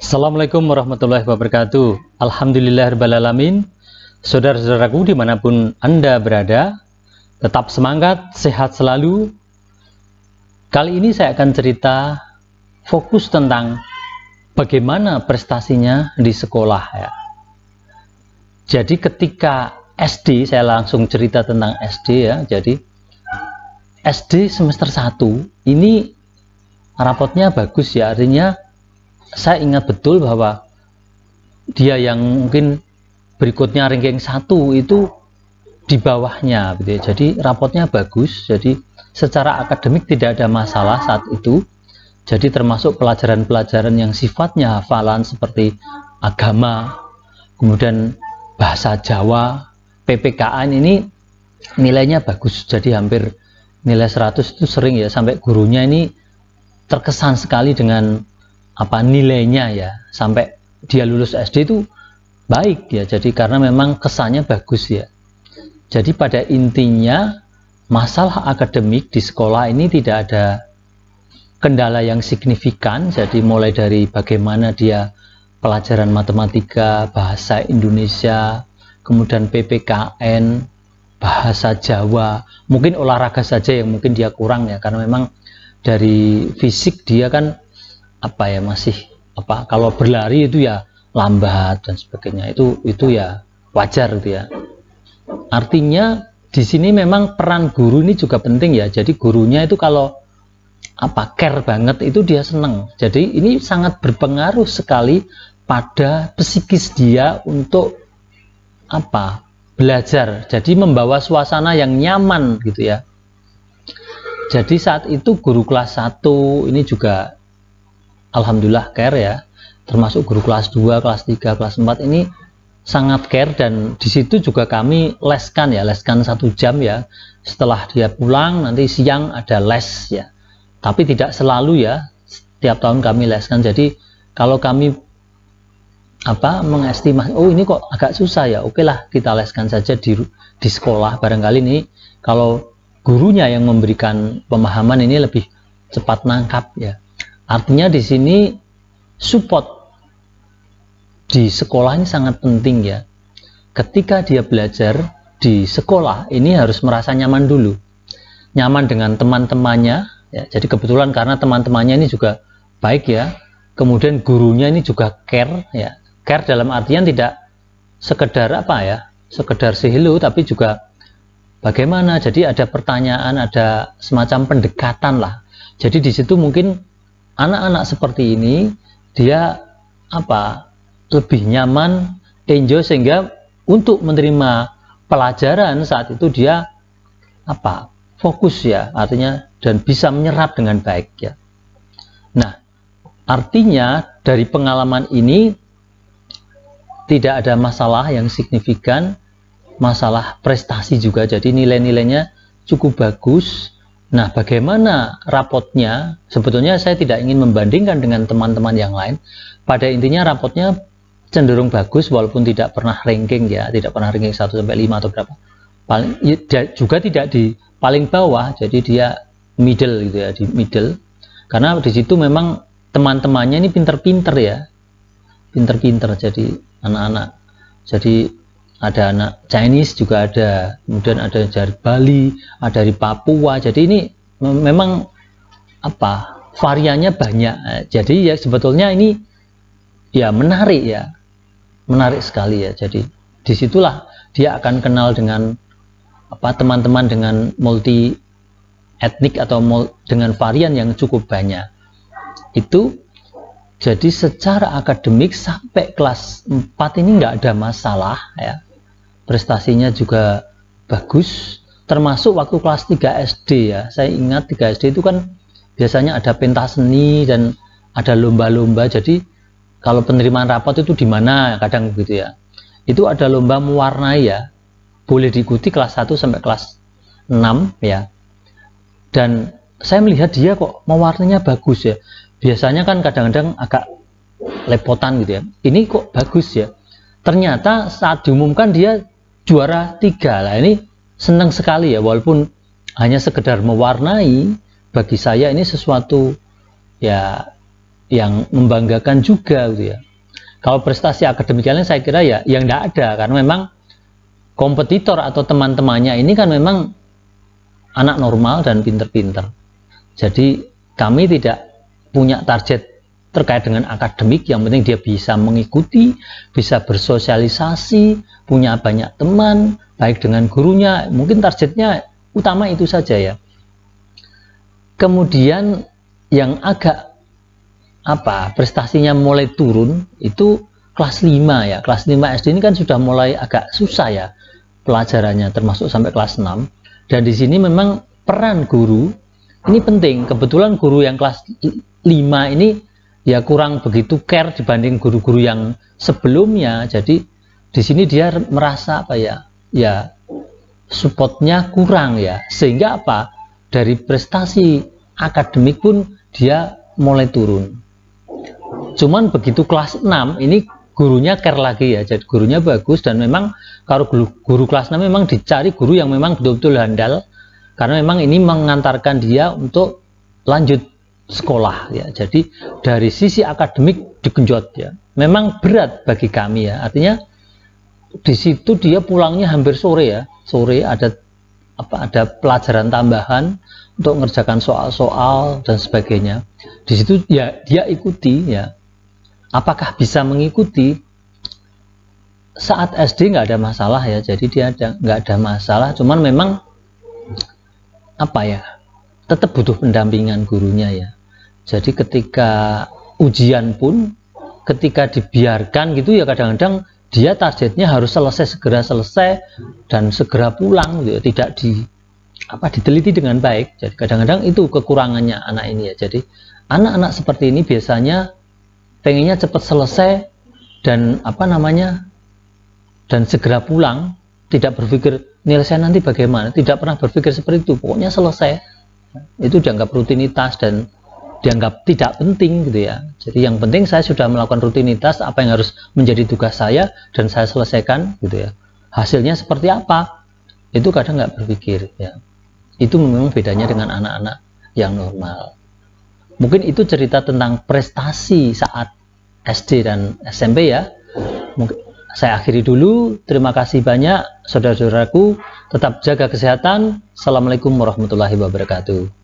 Assalamualaikum warahmatullahi wabarakatuh. Alhamdulillahirrahmanirrahim. Saudara-saudaraku dimanapun Anda berada, tetap semangat, sehat selalu. Kali ini saya akan cerita fokus tentang bagaimana prestasinya di sekolah ya. Jadi ketika SD, saya langsung cerita tentang SD ya. Jadi SD semester 1 ini rapotnya bagus ya, artinya saya ingat betul bahwa dia yang mungkin berikutnya ranking 1 itu di bawahnya gitu ya. Jadi rapotnya bagus, jadi secara akademik tidak ada masalah saat itu. Jadi termasuk pelajaran-pelajaran yang sifatnya hafalan seperti agama, kemudian bahasa Jawa, PPKN ini nilainya bagus. Jadi hampir nilai 100 itu sering ya, sampai gurunya ini terkesan sekali dengan nilainya ya, sampai dia lulus SD itu baik ya. Jadi karena memang kesannya bagus ya. Jadi pada intinya masalah akademik di sekolah ini tidak ada kendala yang signifikan. Jadi mulai dari bagaimana dia pelajaran matematika, bahasa Indonesia, kemudian PPKN, bahasa Jawa, mungkin olahraga saja yang mungkin dia kurang ya, karena memang dari fisik dia kan masih kalau berlari itu ya lambat dan sebagainya, itu ya wajar gitu ya. Artinya di sini memang peran guru ini juga penting ya. Jadi gurunya itu kalau care banget itu dia seneng. Jadi ini sangat berpengaruh sekali pada psikis dia untuk belajar. Jadi membawa suasana yang nyaman gitu ya. Jadi saat itu guru kelas 1 ini juga alhamdulillah care ya, termasuk guru kelas 2, kelas 3, kelas 4 ini sangat care. Dan di situ juga kami leskan 1 jam ya, setelah dia pulang nanti siang ada les ya, tapi tidak selalu ya, setiap tahun kami leskan. Jadi kalau kami mengestimasi, oh ini kok agak susah ya, oke lah kita leskan saja di sekolah, barangkali ini kalau gurunya yang memberikan pemahaman ini lebih cepat nangkap ya. Artinya di sini support di sekolah ini sangat penting ya. Ketika dia belajar di sekolah ini harus merasa nyaman dulu, nyaman dengan teman-temannya ya. Jadi kebetulan karena teman-temannya ini juga baik ya, kemudian gurunya ini juga care ya. Care dalam artian tidak sekedar sekedar sehelu, tapi juga bagaimana. Jadi ada pertanyaan, ada semacam pendekatan lah. Jadi di situ mungkin anak-anak seperti ini dia lebih nyaman, enjoy, sehingga untuk menerima pelajaran saat itu dia fokus ya, artinya, dan bisa menyerap dengan baik ya. Nah, artinya dari pengalaman ini tidak ada masalah yang signifikan, masalah prestasi juga. Jadi nilai-nilainya cukup bagus. Nah, bagaimana rapotnya? Sebetulnya saya tidak ingin membandingkan dengan teman-teman yang lain. Pada intinya rapotnya cenderung bagus walaupun tidak pernah ranking ya, tidak pernah ranking 1 sampai 5 atau berapa. Juga tidak di paling bawah, jadi dia middle gitu ya, di middle. Karena di situ memang teman-temannya ini pinter-pinter ya. Pinter-pinter jadi anak-anak. Jadi ada anak Chinese juga ada, kemudian ada dari Bali, ada dari Papua. Jadi ini memang variannya banyak. Jadi ya sebetulnya ini ya menarik ya, menarik sekali ya. Jadi disitulah dia akan kenal dengan teman-teman dengan multi etnik atau dengan varian yang cukup banyak. Itu jadi secara akademik sampai kelas 4 ini nggak ada masalah ya. Prestasinya juga bagus, termasuk waktu kelas 3 SD ya. Saya ingat 3 SD itu kan biasanya ada pentas seni dan ada lomba-lomba. Jadi kalau penerimaan rapot itu di mana kadang begitu ya, itu ada lomba mewarnai ya, boleh diikuti kelas 1 sampai kelas 6 ya. Dan saya melihat dia kok mewarnanya bagus ya. Biasanya kan kadang-kadang agak lepotan gitu ya, ini kok bagus ya. Ternyata saat diumumkan dia juara 3 lah. Ini senang sekali ya, walaupun hanya sekedar mewarnai, bagi saya ini sesuatu ya yang membanggakan juga gitu ya. Kalau prestasi akademik lain saya kira ya yang tidak ada, karena memang kompetitor atau teman-temannya ini kan memang anak normal dan pinter-pinter. Jadi kami tidak punya target terkait dengan akademik, yang penting dia bisa mengikuti, bisa bersosialisasi, punya banyak teman, baik dengan gurunya, mungkin targetnya utama itu saja ya. Kemudian yang agak prestasinya mulai turun itu kelas 5 ya. Kelas 5 SD ini kan sudah mulai agak susah ya pelajarannya, termasuk sampai kelas 6. Dan di sini memang peran guru ini penting. Kebetulan guru yang kelas 5 ini ya kurang begitu care dibanding guru-guru yang sebelumnya. Jadi di sini dia merasa ya supportnya kurang ya, sehingga dari prestasi akademik pun dia mulai turun. Cuman begitu kelas 6 ini gurunya care lagi ya, jadi gurunya bagus. Dan memang kalau guru kelas 6 memang dicari guru yang memang betul-betul handal, karena memang ini mengantarkan dia untuk lanjut sekolah ya. Jadi dari sisi akademik digenjot ya. Memang berat bagi kami ya. Artinya di situ dia pulangnya hampir sore ya. Sore ada pelajaran tambahan untuk mengerjakan soal-soal dan sebagainya. Di situ ya dia ikuti ya. Apakah bisa mengikuti? Saat SD nggak ada masalah ya. Jadi dia nggak ada masalah. Cuman memang tetap butuh pendampingan gurunya ya. Jadi ketika ujian pun ketika dibiarkan gitu ya, kadang-kadang dia targetnya harus segera selesai dan segera pulang gitu, tidak diteliti dengan baik. Jadi kadang-kadang itu kekurangannya anak ini ya. Jadi anak-anak seperti ini biasanya pengennya cepat selesai dan dan segera pulang, tidak berpikir nilai saya nanti bagaimana, tidak pernah berpikir seperti itu. Pokoknya selesai. Itu dianggap rutinitas dan dianggap tidak penting gitu ya. Jadi yang penting saya sudah melakukan rutinitas, apa yang harus menjadi tugas saya dan saya selesaikan gitu ya. Hasilnya seperti apa? Itu kadang nggak berpikir ya. Itu memang bedanya dengan anak-anak yang normal. Mungkin itu cerita tentang prestasi saat SD dan SMP ya. Mungkin saya akhiri dulu. Terima kasih banyak saudara-saudaraku. Tetap jaga kesehatan. Assalamualaikum warahmatullahi wabarakatuh.